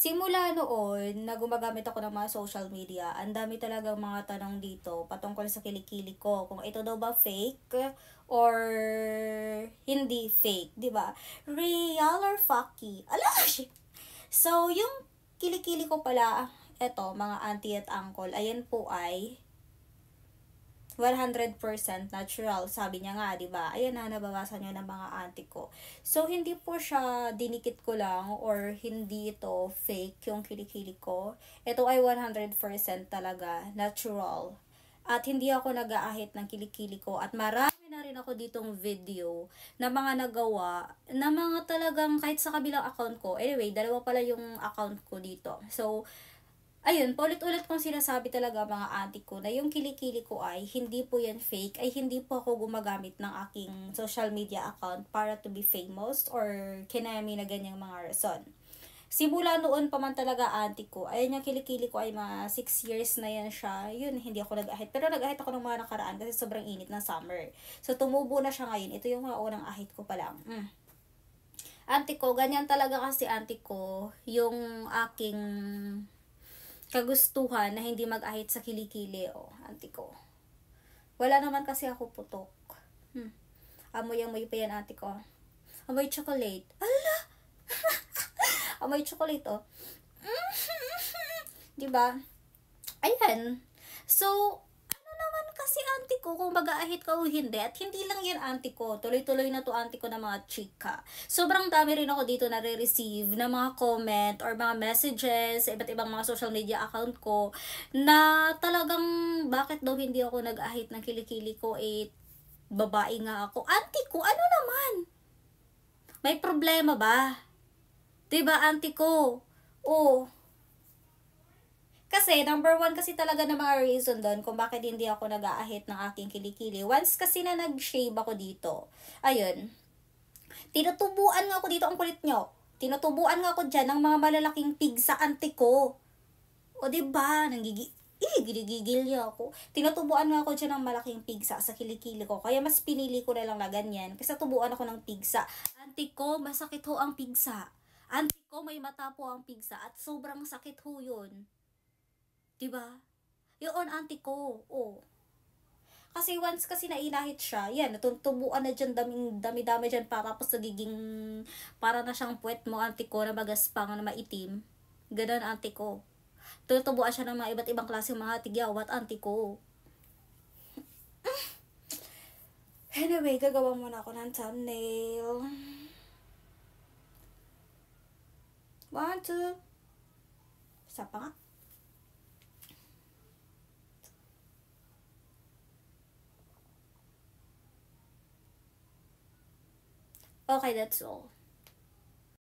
Simula noon na gumagamit ako ng mga social media, ang dami talagang mga tanong dito patungkol sa kilikili ko. Kung ito daw ba fake or hindi fake, 'di ba? Real or fucky? Ala, shit. So, yung kilikili ko pala, eto, mga auntie at uncle, ayan po ay 100% natural. Sabi niya nga, 'di ba? Ayan na, nabawasan niya ng mga auntie ko. So, hindi po siya dinikit ko lang or hindi ito fake yung kilikili ko. Ito ay 100% talaga natural. At hindi ako nag-aahit ng kilikili ko. At marami na rin ako ditong video na mga nagawa na mga talagang kahit sa kabilang account ko. Anyway, dalawa pala yung account ko dito. So, ayun, paulit-ulit kong sinasabi talaga mga auntie ko na yung kilikili ko ay hindi po yan fake, ay hindi po ako gumagamit ng aking social media account para to be famous or kinami na ganyang mga rason. Simula noon pa man talaga auntie ko, ayun yung kilikili ko ay mga 6 years na yan siya, yun, hindi ako nag-ahit. Pero nag-ahit ako ng mga nakaraan kasi sobrang init ng summer. So, tumubo na siya ngayon. Ito yung mga unang ahit ko pa lang. Auntie ko, ganyan talaga kasi auntie ko, yung aking kagustuhan na hindi mag-ahit sa kilikili, auntie ko. Wala naman kasi ako putok. Amoy-amoy pa yan, auntie ko. Amoy chocolate. Ala! Amoy chocolate, oh. Diba? Ayan. So, kasi auntie ko kung mag-aahit ka o hindi. At hindi lang yan auntie ko. Tuloy-tuloy na to auntie ko ng mga chika. Sobrang dami rin ako dito nare-receive na mga comment or mga messages sa iba't ibang mga social media account ko na talagang bakit daw hindi ako nag-ahit ng kilikili ko, babae nga ako. Auntie ko, ano naman? May problema ba? Diba auntie ko? Oh, kasi, number one kasi talaga na mga reason doon kung bakit hindi ako nag-aahit ng aking kilikili. Once kasi na nag-shave ako dito, ayun, tinutubuan nga ako dito, ang kulit nyo. Tinutubuan nga ako dyan ng mga malalaking pig sa auntie ko. O diba, ginigigil niya ako. Tinutubuan nga ako dyan ng malaking pigsa sa kilikili ko. Kaya mas pinili ko na lang na ganyan. Kasi tubuan ako ng pigsa. Auntie ko, masakit ho ang pigsa. Auntie ko, may mata po ang pigsa. At sobrang sakit ho yun. Diba? Yun, auntie ko. Oh. Kasi once kasi nainahit siya, yan, natutubuan na dyan, dami-dami dyan, tapos nagiging, para na siyang puwet mo, auntie ko, na magaspang, na maitim. Ganun, auntie ko. Tutubuan siya ng mga iba't ibang klaseng mga tigyawat, auntie ko. Anyway, gagawa muna ako ng thumbnail. 1, 2. Isa pa nga. Okay, that's all.